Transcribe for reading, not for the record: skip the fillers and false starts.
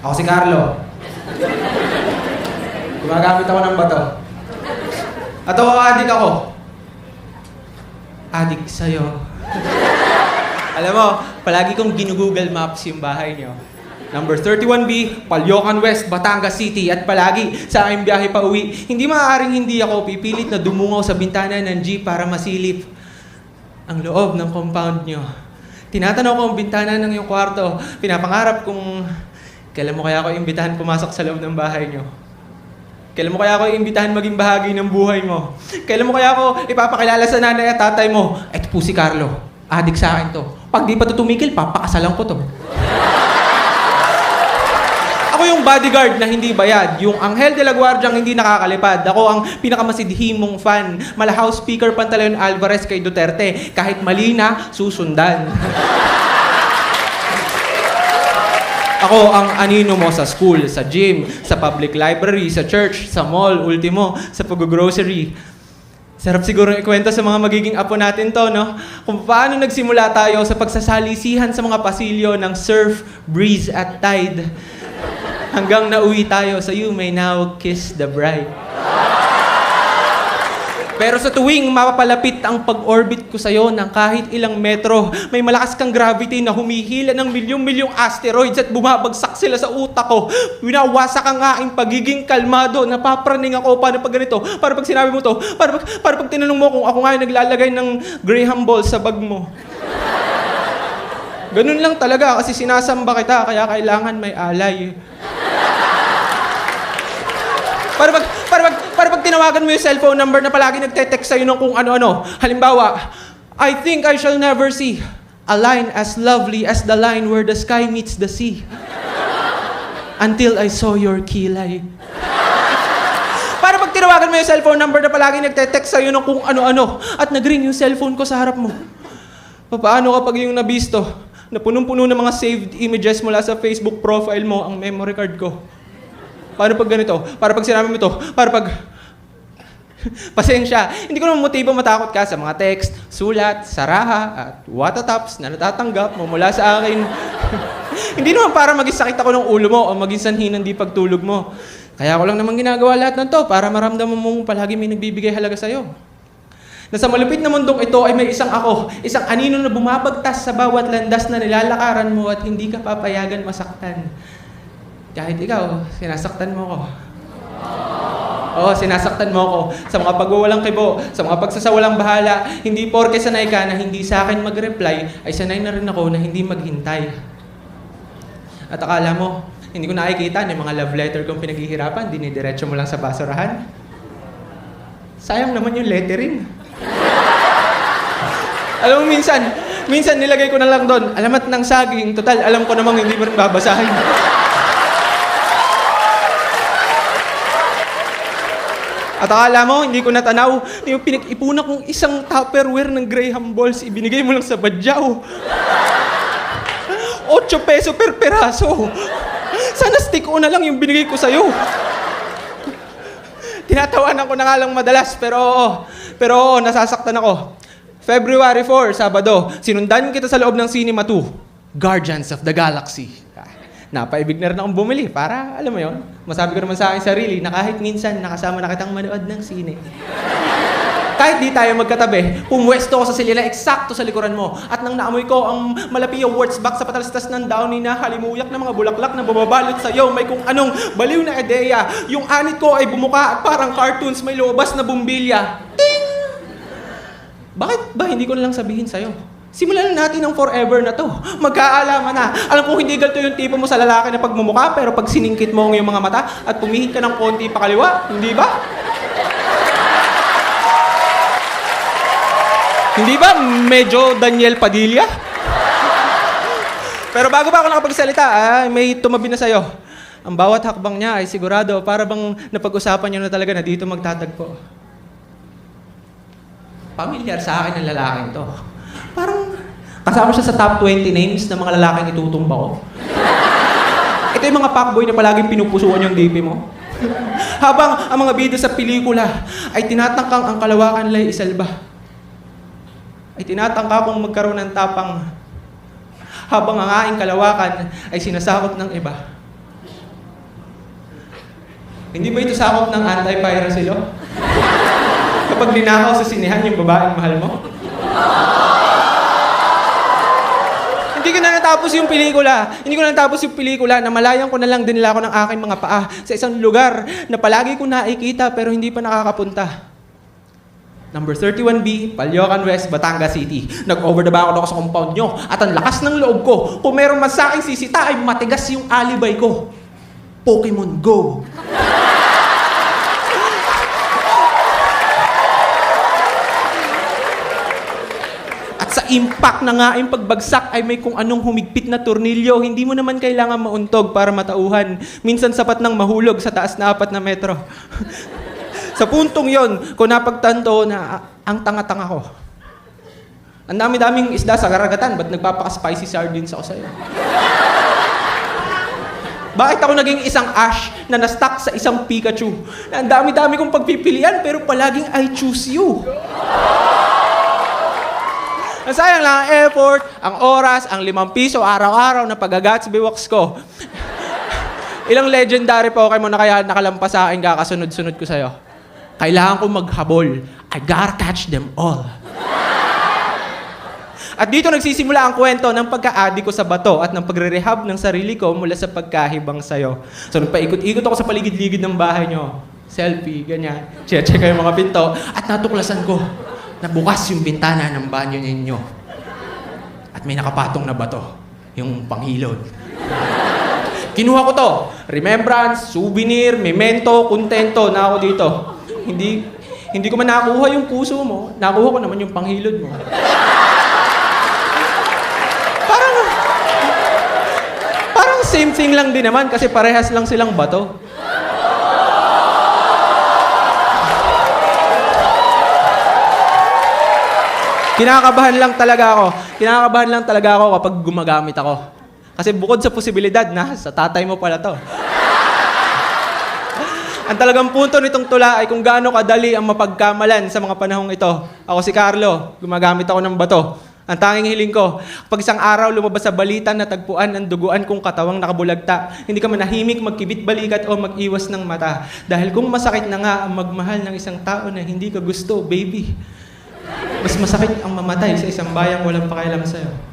Ako si Carlo. Gumagamit ako ng bato. At ako, adik ako. Adik sa'yo. Alam mo, palagi kong ginugoogle Maps yung bahay niyo. Number 31B, Palyocan West, Batangas City. At palagi sa aking biyahe pa uwi, hindi maaaring hindi ako pipilit na dumungaw sa bintana ng jeep para masilip ang loob ng compound niyo. Tinatanaw ko ang bintana ng iyong kwarto. Pinapangarap kung kailan mo kaya ako imbitahan pumasok sa loob ng bahay niyo. Kailan mo kaya ako imbitahan maging bahagi ng buhay mo? Kailan mo kaya ako ipapakilala sa nanay at tatay mo? Ito po si Carlo. Adik sa akin to. Pag di pa to tumigil, papakasalan ko to. Ako yung bodyguard na hindi bayad. Yung Anghel de la Guardia hindi nakakalipad. Ako ang pinakamasidhimong fan. Mala House Speaker Pantaleon Alvarez kay Duterte. Kahit mali na, susundan. Ako ang anino mo sa school, sa gym, sa public library, sa church, sa mall, ultimo, sa pag-grocery. Sarap siguro ikwento sa mga magiging apo natin to, no? Kung paano nagsimula tayo sa pagsasalisihan sa mga pasilyo ng surf, breeze at tide. Hanggang nauwi tayo sa You May Now Kiss the Bride. Pero sa tuwing mapapalapit ang pag-orbit ko sa'yo ng kahit ilang metro, may malakas kang gravity na humihila ng milyong-milyong asteroids at bumabagsak sila sa utak ko. Winawasak ang aking pagiging kalmado. Napapraning ako. Paano pag ganito? Para pag sinabi mo to? Para pag tinanong mo kung ako nga yung naglalagay ng Graham ball sa bag mo? Ganun lang talaga kasi sinasamba kita kaya kailangan may alay. Para pag tinawagan mo yung cellphone number na palagi nagte-text sa'yo ng kung ano-ano. Halimbawa, I think I shall never see a line as lovely as the line where the sky meets the sea. Until I saw your kilay. Para pag tinawagan mo yung cellphone number na palagi nagte-text sa'yo ng kung ano-ano at nag-ring yung cellphone ko sa harap mo. Paano kapag yung nabisto na punong-puno ng mga saved images mula sa Facebook profile mo ang memory card ko? Paano pag ganito? Para pag sinabi mo ito? Para pag... Pasensya, hindi ko naman motibo matakot ka sa mga text, sulat, saraha, at watataps na natatanggap mo mula sa akin. Hindi naman para maging sakit ako ng ulo mo o maging sanhi ng di pagtulog mo. Kaya ko lang naman ginagawa lahat ng to para maramdaman mong palagi may nagbibigay halaga sa'yo. Na sa malupit na mundong ito ay may isang ako, isang anino na bumabagtas sa bawat landas na nilalakaran mo at hindi ka papayagan masaktan. Kahit ikaw, sinasaktan mo ko. Oo, sinasaktan mo ko sa mga pagwawalang kibo, sa mga pagsasawalang bahala. Hindi porke sanay ka na hindi sa akin mag-reply, ay sanay na rin ako na hindi maghintay. At akala mo, hindi ko nakikita na yung mga love letter kong pinaghihirapan, dinidiretso mo lang sa basurahan. Sayang naman yung lettering. Alam mo, minsan nilagay ko na lang doon, alamat ng saging, total, alam ko namang hindi mo rin babasahin. At akala mo, hindi ko natanaw, yung pinag-ipunan kong isang Tupperware ng Graham balls, ibinigay mo lang sa badyaw. 8 peso per peraso. Sana stick-o na lang yung binigay ko sa'yo. Tinatawanan ko na nga lang madalas, pero nasasaktan ako. February 4, Sabado, sinundan kita sa loob ng Cinema 2, Guardians of the Galaxy. Napaibig na rin akong bumili para, alam mo yon, masabi ko naman sa akin sarili na kahit minsan nakasama na kitang manood ng sine. Kahit di tayo magkatabi, pumwesto ko sa silila eksakto sa likuran mo at nang naamoy ko ang malapi awards box sa patalastas ng downy na halimuyak ng mga bulaklak na bumabalot sa iyo, may kung anong baliw na ideya. Yung anit ko ay bumuka at parang cartoons may lumabas na bumbilya. Ting! Bakit ba hindi ko na lang sabihin sa'yo? Simulan na natin ang forever na to. Magkaalaman na. Alam ko hindi ganito yung tipo mo sa lalaki na pagmumukha, pero pag siningkit mo ang iyong mga mata at pumihit ka ng konti pakaliwa, hindi ba? Hindi ba medyo Daniel Padilla? Pero bago pa ako nakapagsalita, may tumabi na sa'yo. Ang bawat hakbang niya ay sigurado para bang napag-usapan niyo na talaga na dito magtatagpo. Pamilyar sa akin ang lalaking to. Parang kasama siya sa top 20 names ng mga lalaking itutumba ko. Ito yung mga fuckboy na palaging pinupusuan yung DP mo. Habang ang mga bida sa pelikula ay tinatangkang ang kalawakan nila isalba. Ay tinatangka kong magkaroon ng tapang habang ang aking kalawakan ay sinasakop ng iba. Hindi ba ito sakop ng anti-piracy law? Kapag ninakaw sa sinehan yung babaeng mahal mo? Hindi ko na natapos yung pelikula. Hindi ko na natapos yung pelikula na malayan ko na lang din nila ako ng aking mga paa sa isang lugar na palagi ko nakikita pero hindi pa nakakapunta. Number 31B, Palyocan West, Batangas City. Nag-over the back ako sa compound nyo at ang lakas ng loob ko. Kung meron man sa aking sisita ay matigas yung alibay ko. Pokemon Go! Sa impact na nga yung pagbagsak ay may kung anong humigpit na tornilyo. Hindi mo naman kailangan mauntog para matauhan. Minsan sapat nang mahulog sa taas na 4 na metro. Sa puntong yon, ko napagtanto na ang tanga-tanga ko. Ang dami-daming isda sa karagatan, ba't nagpapaka-spicy sardines ako sa'yo? Bakit ako naging isang Ash na na-stuck sa isang Pikachu? Ang dami-dami kong pagpipilian pero palaging I choose you. Ang sayang lang ang effort, ang oras, ang 5 piso araw-araw na pag-Gatsby walks ko. Ilang legendary Pokemon na kaya nakalampas sa akin kakasunod-sunod ko sa'yo. Kailangan ko maghabol. I gotta catch them all. At dito nagsisimula ang kwento ng pagka-addict ko sa bato at ng pagre-rehab ng sarili ko mula sa pagkahibang sa'yo. So nagpaikot-ikot ako sa paligid-ligid ng bahay nyo. Selfie, ganyan. Check ko yung mga pinto at natuklasan ko na bukas yung bintana ng banyo ninyo. At may nakapatong na bato, yung panghilod. Kinuha ko to. Remembrance, souvenir, memento, kontento na ako dito. Hindi ko man nakuha yung puso mo, nakuha ko naman yung panghilod mo. Parang same thing lang din naman kasi parehas lang silang bato. Kinakabahan lang talaga ako kapag gumagamit ako. Kasi bukod sa posibilidad na sa tatay mo pala to. Ang talagang punto nitong tula ay kung gaano kadali ang mapagkamalan sa mga panahong ito. Ako si Carlo, gumagamit ako ng bato. Ang tanging hiling ko, pag isang araw lumabas sa balita na tagpuan ang duguan kong katawang nakabulagta, hindi ka manahimik, magkibit balikat o mag-iwas ng mata. Dahil kung masakit na nga ang magmahal ng isang tao na hindi ka gusto, baby, mas masakit ang mamatay sa isang bayang walang pakialam sa'yo.